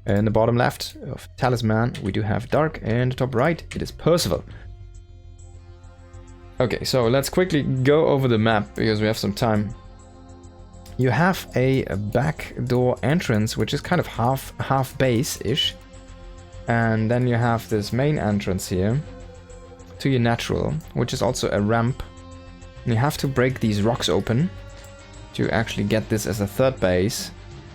In the bottom left of Talisman, we do have Dark, and the top right, it is Percival. Okay, so let's quickly go over the map, because we have some time. You have a back door entrance, which is kind of half base-ish. And then you have this main entrance here to your natural, which is also a ramp. And you have to break these rocks open to actually get this as a third base.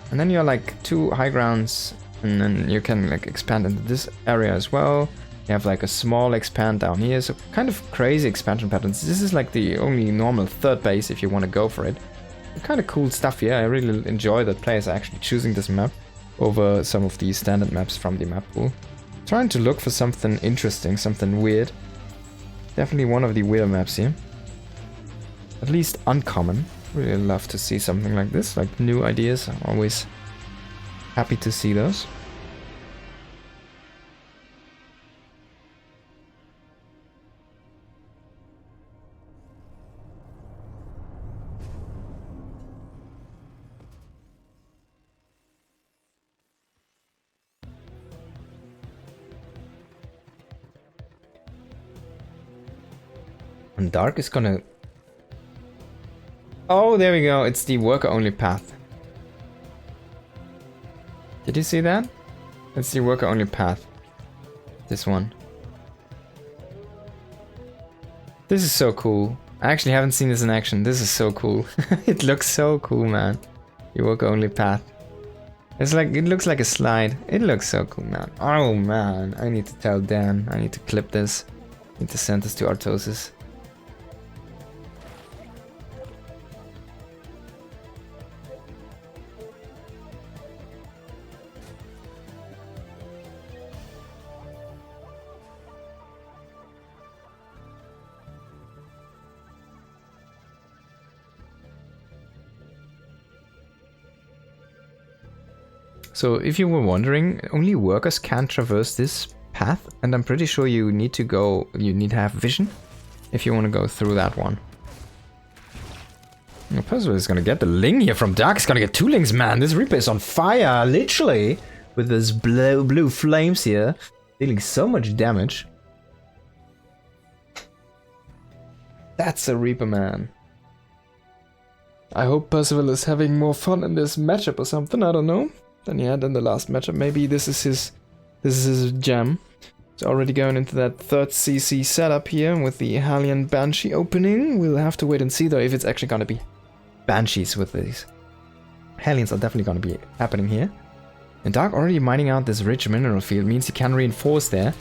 And then you're like 2 high grounds, and then you can like expand into this area as well. You have like a small expand down here, so kind of crazy expansion patterns. This is like the only normal third base if you want to go for it. Kind of cool stuff here. I really enjoy that players are actually choosing this map over some of the standard maps from the map pool. Trying to look for something interesting, something weird. Definitely one of the weird maps here. At least uncommon. Really love to see something like this, like new ideas. I'm always happy to see those. And Dark is gonna... Oh, there we go. It's the worker only path. Did you see that? It's the worker only path. This one. This is so cool. I actually haven't seen this in action. This is so cool. It looks so cool, man. The worker only path. It's like, it looks like a slide. It looks so cool, man. Oh man, I need to tell Dan. I need to clip this. I need to send this to Artosis. So if you were wondering, only workers can traverse this path, and I'm pretty sure you need to have vision if you want to go through that one. Percival is gonna get the Ling here from Dark. He's gonna get 2 Lings, man. This Reaper is on fire, literally, with this blue flames here, dealing so much damage. That's a Reaper, man. I hope Percival is having more fun in this matchup or something, I don't know, than he had in the last matchup. Maybe this is his jam. He's already going into that 3rd CC setup here with the Hellion Banshee opening. We'll have to wait and see though if it's actually gonna be Banshees with these. Hellions are definitely gonna be happening here. And Dark already mining out this rich mineral field means he can reinforce there.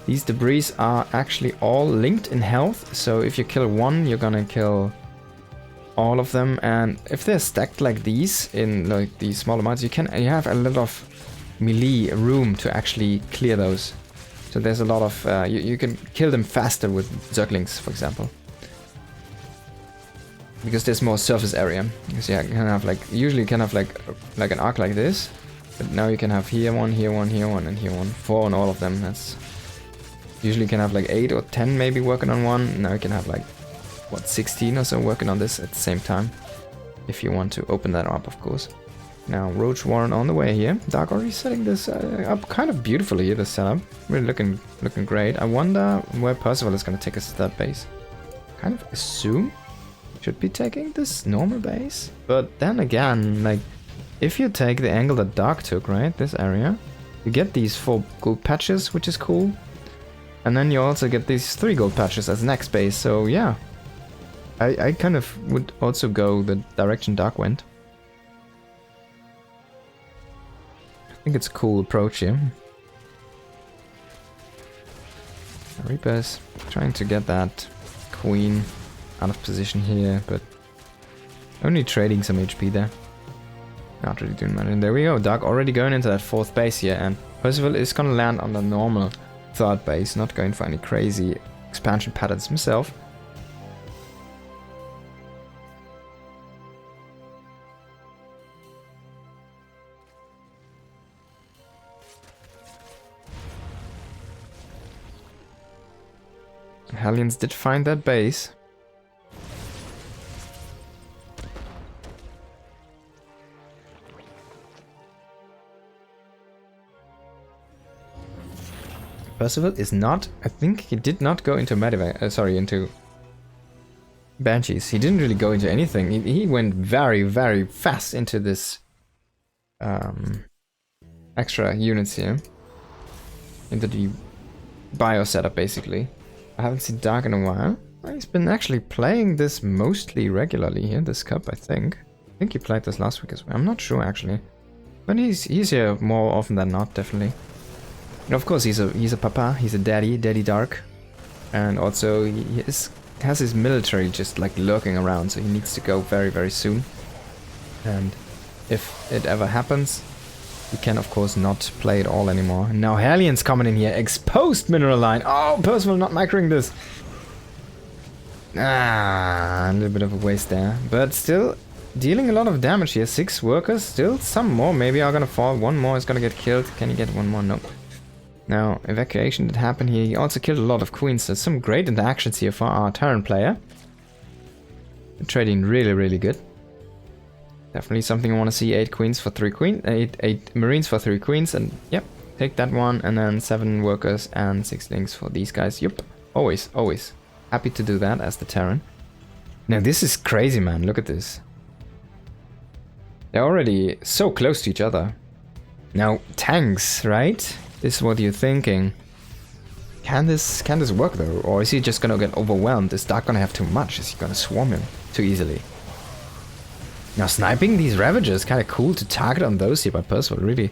These debris are actually all linked in health, so if you kill one, you're gonna kill all of them. And if they're stacked like these in like these small amounts, you have a lot of melee room to actually clear those. So there's a lot of you can kill them faster with Zerglings, for example, because there's more surface area. Because yeah, you can have like usually you can have like an arc like this, but now you can have here one, here one, here one, and here one, 4 on all of them. That's usually you can have like 8 or 10 maybe working on one. Now you can have like what, 16 or so working on this at the same time, if you want to open that up, of course. Now Roach Warren on the way here. Dark already setting this up kind of beautifully here, the setup. Really looking great. I wonder where Percival is going to take his 3rd base. Kind of assume should be taking this normal base, but then again, like if you take the angle that Dark took, right, this area, you get these 4 gold patches, which is cool, and then you also get these 3 gold patches as next base. So yeah, I kind of would also go the direction Dark went. I think it's a cool approach here. Reaper's trying to get that queen out of position here, but only trading some HP there. Not really doing much. And there we go, Dark already going into that 4th base here, and Percival is gonna land on the normal 3rd base, not going for any crazy expansion patterns himself. Hellions did find that base. Percival is not, I think he did not go into into Banshees. He didn't really go into anything. He went very, very fast into this extra units here. Into the bio setup, basically. I haven't seen Dark in a while. He's been actually playing this mostly regularly here, this cup, I think. I think he played this last week as well. I'm not sure, actually. But he's here more often than not, definitely. And of course, he's a papa, he's a daddy Dark. And also, he has his military just like lurking around, so he needs to go very, very soon. And if it ever happens, he can of course not play it all anymore. And now Hellions coming in here, exposed mineral line. Oh, Percival not microing this. A little bit of a waste there, but still dealing a lot of damage here. 6 workers, still some more maybe are gonna fall. One more is gonna get killed. Can he get one more? Nope. Now, evacuation did happen here. He also killed a lot of queens, so some great interactions here for our Terran player. Trading really, really good. Definitely something I want to see. 8 queens for 3 queens, 8 marines for 3 queens, and yep, take that one, and then 7 workers and 6 links for these guys. Yep, always, always happy to do that as the Terran. Now this is crazy, man. Look at this. They're already so close to each other. Now tanks, right? This is what you're thinking. Can this work though? Or is he just gonna get overwhelmed? Is Dark gonna have too much? Is he gonna swarm him too easily? Now sniping these Ravagers, kinda cool to target on those here by Percival. Really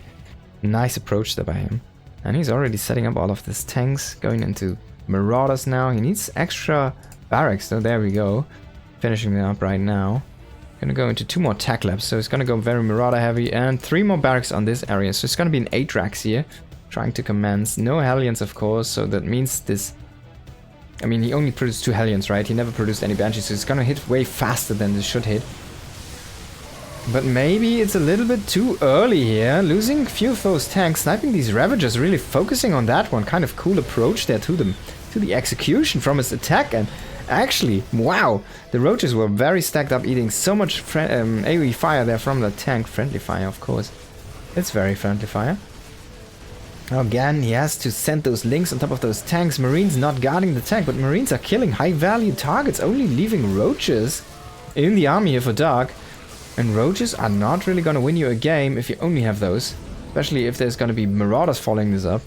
nice approach there by him. And he's already setting up all of these tanks, going into Marauders now. He needs extra barracks, so there we go. Finishing them up right now. Gonna go into 2 more tech labs, so it's gonna go very Marauder heavy, and 3 more barracks on this area. So it's gonna be an 8 racks here. Trying to commence. No Hellions, of course, so that means this... I mean, he only produced 2 Hellions, right? He never produced any Banshees, so it's gonna hit way faster than this should hit. But maybe it's a little bit too early here. Losing a few of those tanks, sniping these Ravagers, really focusing on that one. Kind of cool approach there to the execution from his attack. And actually, wow, the Roaches were very stacked up, eating so much AoE fire there from the tank. Friendly fire, of course. It's very friendly fire. Again, he has to send those links on top of those tanks. Marines not guarding the tank, but Marines are killing high-value targets, only leaving Roaches in the army here for Dark. And Roaches are not really gonna win you a game if you only have those. Especially if there's gonna be Marauders following this up.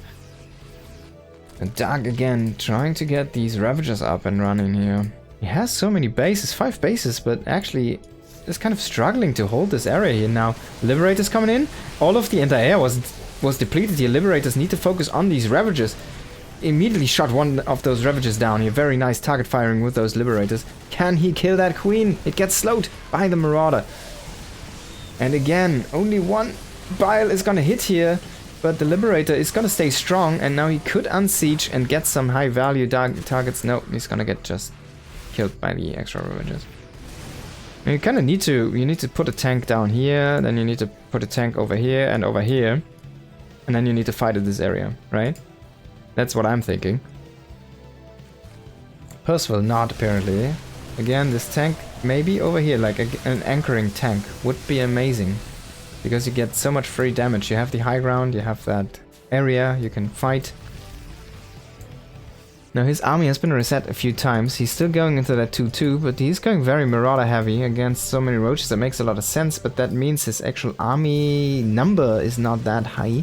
And Dark again, trying to get these Ravagers up and running here. He has so many bases, 5 bases, but actually is kind of struggling to hold this area here now. Liberators coming in. All of the anti-air was depleted here. Liberators need to focus on these Ravagers. Immediately shot one of those Ravagers down here. Very nice target firing with those Liberators. Can he kill that queen? It gets slowed by the Marauder. And again, only one Bile is gonna hit here, but the Liberator is gonna stay strong, and now he could unsiege and get some high value targets. No, he's gonna get just killed by the extra Ravagers. And you kinda need to put a tank down here, then you need to put a tank over here and over here. And then you need to fight in this area, right? That's what I'm thinking. Percival not, apparently. Again, this tank maybe over here, like an anchoring tank, would be amazing. Because you get so much free damage. You have the high ground, you have that area, you can fight. Now his army has been reset a few times. He's still going into that 2-2, but he's going very Marauder heavy against so many Roaches. That makes a lot of sense, but that means his actual army number is not that high.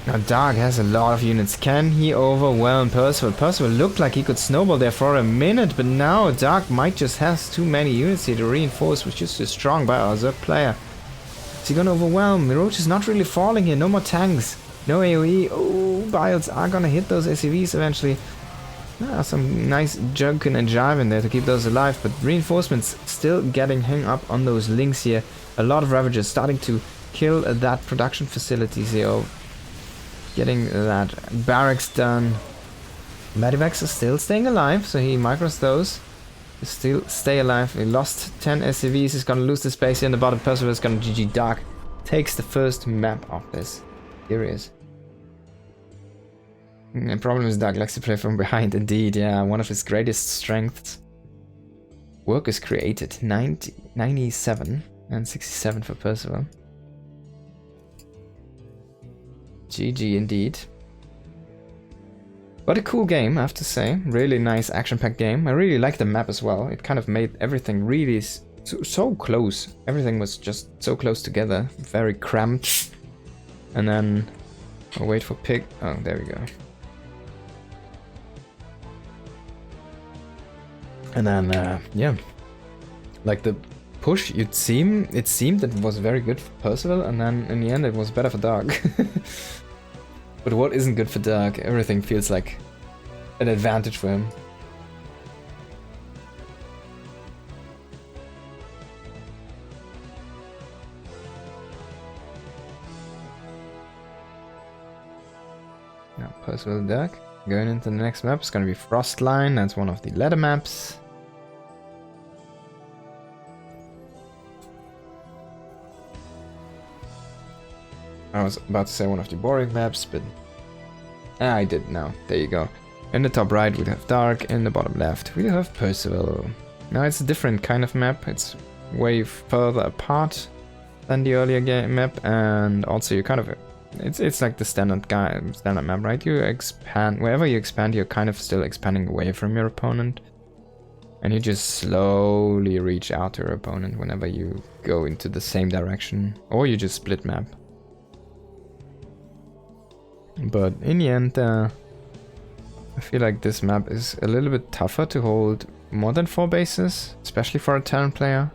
Now Dark has a lot of units. Can he overwhelm Percival? Percival looked like he could snowball there for a minute, but now Dark might just has too many units here to reinforce, which is too strong by our Zerg player. Is he gonna overwhelm? The Roach is not really falling here. No more tanks. No AoE. Oh, Biles are gonna hit those SCVs eventually. Some nice junkin and jive in there to keep those alive, but reinforcements still getting hung up on those links here. A lot of Ravagers starting to kill that production facilities here. Getting that barracks done. Medivacs is still staying alive, so he micros those. Still stay alive. He lost 10 SCVs. He's gonna lose the space here in the bottom. Percival is gonna GG. Dark takes the first map of this. Here he is. The problem is Dark likes to play from behind, indeed. Yeah, one of his greatest strengths. Work is created. 97 and 67 for Percival. GG indeed. What a cool game, I have to say. Really nice action-packed game. I really like the map as well. It kind of made everything really so close. Everything was just so close together. Very cramped. And then I'll wait for pig. Oh, there we go. And then yeah, like the push, it seemed that it was very good for Percival, and then in the end it was better for Dark. But what isn't good for Dark? Everything feels like an advantage for him. Now Percival and Dark. Going into the next map is gonna be Frostline. That's one of the ladder maps. I was about to say one of the boring maps, but I did now. There you go. In the top right we have Dark, in the bottom left we have Percival. Now it's a different kind of map. It's way further apart than the earlier game map, and also you kind of it's like the standard map, right? You expand wherever you expand, you're kind of still expanding away from your opponent, and you just slowly reach out to your opponent whenever you go into the same direction, or you just split map. But in the end, I feel like this map is a little bit tougher to hold more than 4 bases, especially for a Terran player.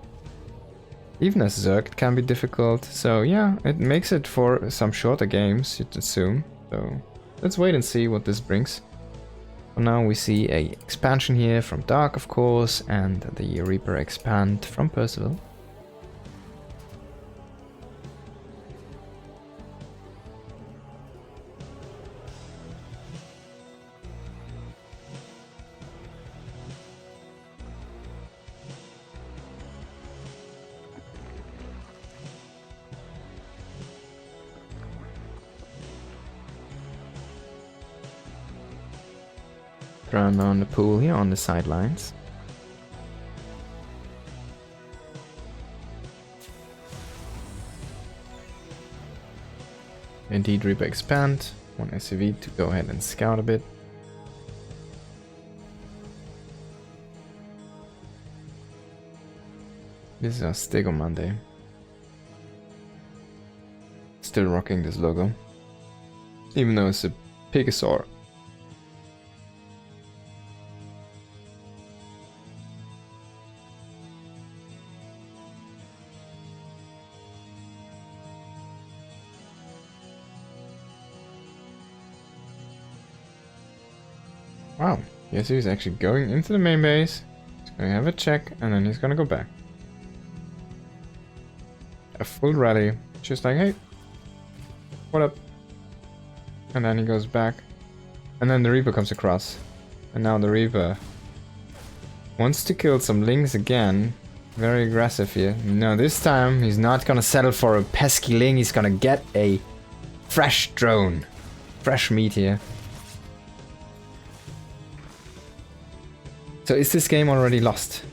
Even as Zerg it can be difficult, so yeah, it makes it for some shorter games, you'd assume. So let's wait and see what this brings. For now we see a expansion here from Dark, of course, and the Reaper expand from Percival. Run on the pool here on the sidelines. Indeed, Reaper expand. One SCV to go ahead and scout a bit. This is our Stego Monday. Still rocking this logo. Even though it's a Pegasaur. Wow, yes, he's actually going into the main base. He's gonna have a check and then he's gonna go back. A full rally, just like, hey, what up? And then he goes back. And then the Reaper comes across. And now the Reaper wants to kill some Lings again. Very aggressive here. No, this time he's not gonna settle for a pesky Ling. He's gonna get a fresh drone. Fresh meat here. So is this game already lost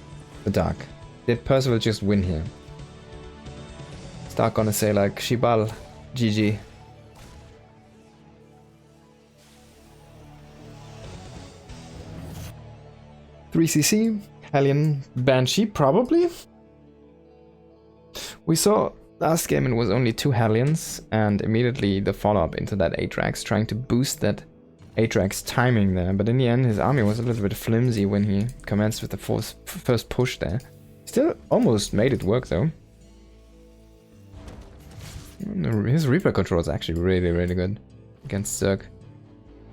for Dark? Did Percival just win here? Is Dark gonna say like, Shibal, GG? .3cc, Hellion Banshee, probably? We saw last game it was only 2 Hellions, and immediately the follow-up into that Atrax, trying to boost that Atrax timing there, but in the end his army was a little bit flimsy when he commenced with the first push there. Still almost made it work though. His Reaper control is actually really good against Zerg.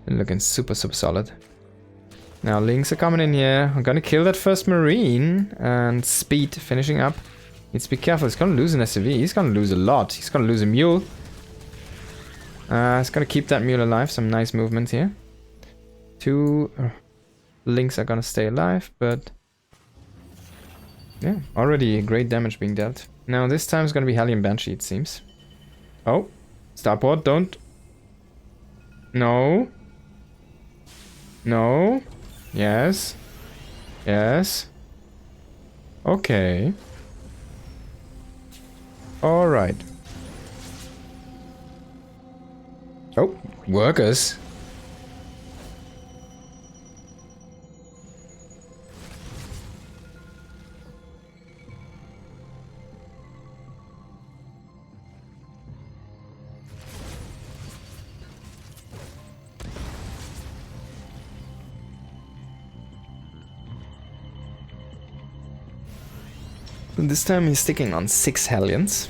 Looking super solid. Now Lings are coming in here. I'm gonna kill that first Marine, and Speed finishing up. Needs to be careful, he's gonna lose an SCV, he's gonna lose a lot. He's gonna lose a Mule. It's gonna keep that Mule alive, some nice movement here. 2 Lings are gonna stay alive, but yeah, already great damage being dealt. Now this time it's gonna be Hellion Banshee, it seems. Oh, Starport, don't. No. No. Yes. Yes. Okay. Alright. Oh, workers. And this time he's sticking on 6 Hellions.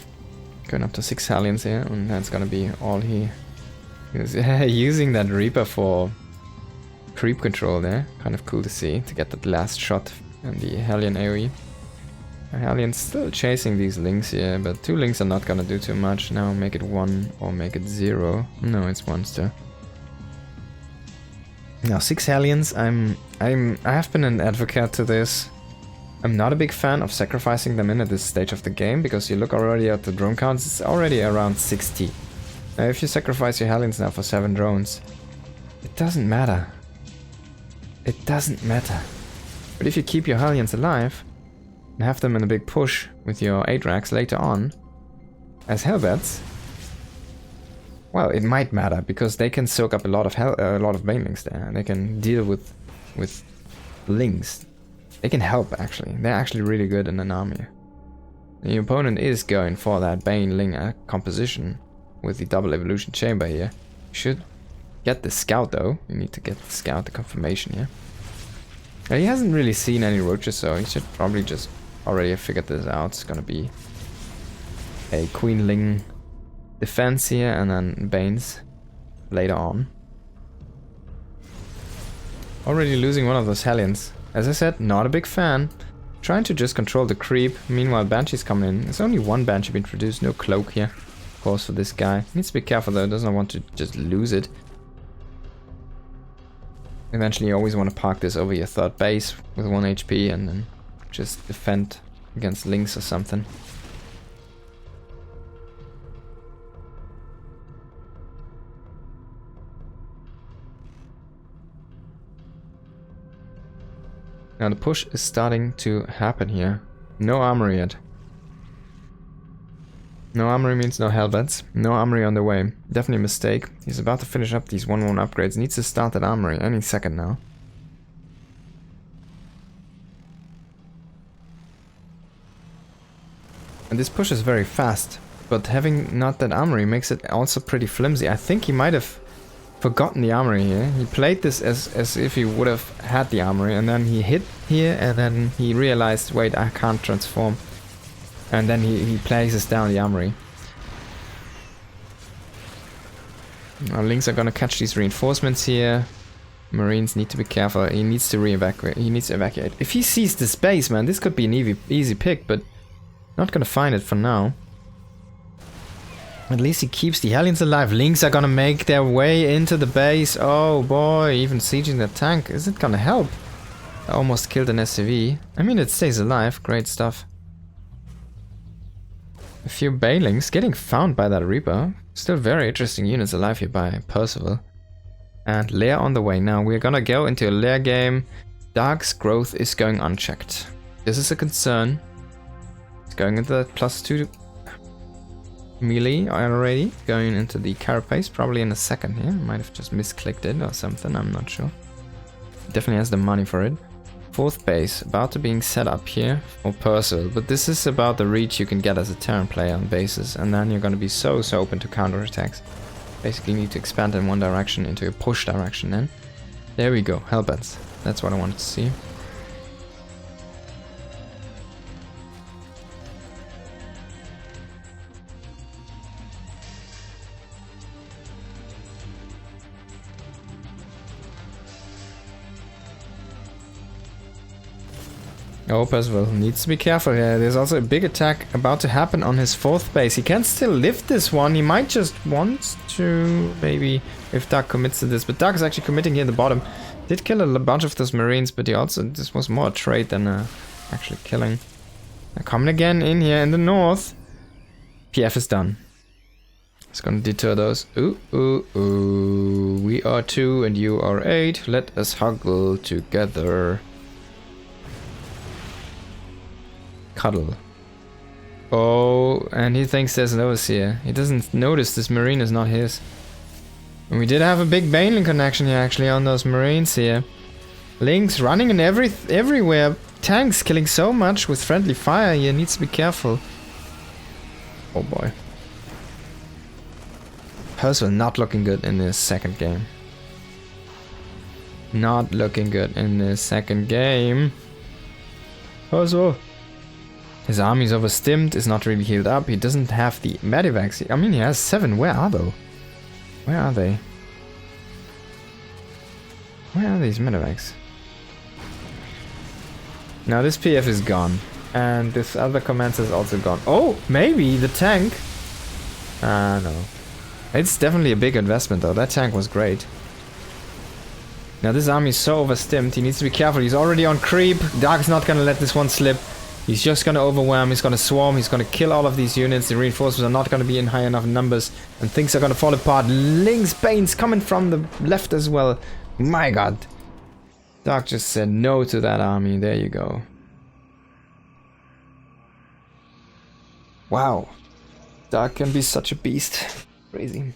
Going up to 6 Hellions here, and that's gonna be all he is. Using that Reaper for creep control there. Kind of cool to see, to get that last shot and the Hellion AoE. Hellion's still chasing these Lings here, but 2 Lings are not gonna do too much. Now make it 1 or make it 0. No, it's 1 still. Now 6 Hellions, I have been an advocate to this. I'm not a big fan of sacrificing them in at this stage of the game, because you look already at the drone counts, it's already around 60. Now if you sacrifice your Hellions now for 7 drones, it doesn't matter. It doesn't matter. But if you keep your Hellions alive, and have them in a big push with your Atrax later on, as Hellbats, well, it might matter, because they can soak up a lot of Banelings there. They can deal with Lings. They can help, actually. They're actually really good in an army. The opponent is going for that Baneling composition with the double evolution chamber here. You should get the scout, though. You need to get the scout, the confirmation here. Now, he hasn't really seen any roaches, so he should probably just already have figured this out. It's gonna be a Queenling defense here, and then Banes later on. Already losing one of those Hellions. As I said, not a big fan. Trying to just control the creep. Meanwhile, Banshee's coming in. There's only 1 Banshee being introduced, no cloak here. Of course, for this guy. Needs to be careful though, doesn't want to just lose it. Eventually, you always want to park this over your 3rd base with 1 HP and then just defend against Lings or something. Now the push is starting to happen here. No armory yet. No armory means no Hellbats. No armory on the way. Definitely a mistake. He's about to finish up these 1-1 upgrades. Needs to start that armory any second now. And this push is very fast. But having not that armory makes it also pretty flimsy. I think he might have forgotten the armory here. He played this as if he would have had the armory, and then he hit here, and then he realized, wait, I can't transform. And then he places down the armory. Now Lings are gonna catch these reinforcements here. Marines need to be careful. He needs to evacuate. He needs to evacuate. If he sees this base, man, this could be an easy pick, but not gonna find it for now. At least he keeps the Hellions alive. Lings are gonna make their way into the base. Oh boy, even sieging the tank. Is it gonna help? I almost killed an SCV. I mean, it stays alive. Great stuff. A few Banelings getting found by that Reaper. Still very interesting units alive here by Percival. And Lair on the way. Now we're gonna go into a Lair game. Dark's growth is going unchecked. This is a concern. It's going into that +2 melee already, going into the carapace probably in a second here. Might have just misclicked it or something, I'm not sure. Definitely has the money for it. 4th base about to being set up here for Percival, but this is about the reach you can get as a Terran player on bases, and then you're going to be so open to counterattacks. Basically need to expand in one direction into a push direction, and there we go, Hellbats. That's what I wanted to see. Oh, Percival needs to be careful here. There's also a big attack about to happen on his 4th base. He can still lift this one. He might just want to, maybe, if Dark commits to this. But Dark is actually committing here at the bottom. Did kill a bunch of those Marines, but he also, this was more a trade than actually killing. Now coming again in here in the north. PF is done. It's gonna deter those. Ooh, ooh, ooh. We are 2 and you are 8. Let us huggle together. Cuddle. Oh, and he thinks there's an overseer. He doesn't notice this Marine is not his. And we did have a big baneling connection here actually on those marines here. Links running in everywhere. Tanks killing so much with friendly fire here. Needs to be careful. Oh boy. Percival not looking good in this second game. Not looking good in this second game. Percival. His army's overstimmed, is not really healed up. He doesn't have the medivacs. I mean, he has 7. Where are they? Where are they? Where are these medivacs? Now this PF is gone. And this other commander is also gone. Oh, maybe the tank. No. It's definitely a big investment though. That tank was great. Now this army is so overstimmed. He needs to be careful. He's already on creep. Dark's not gonna let this one slip. He's just gonna overwhelm. He's gonna swarm. He's gonna kill all of these units. The reinforcements are not gonna be in high enough numbers. And things are gonna fall apart. Link's Bane's coming from the left as well. My god. Dark just said no to that army. There you go. Wow. Dark can be such a beast. Crazy.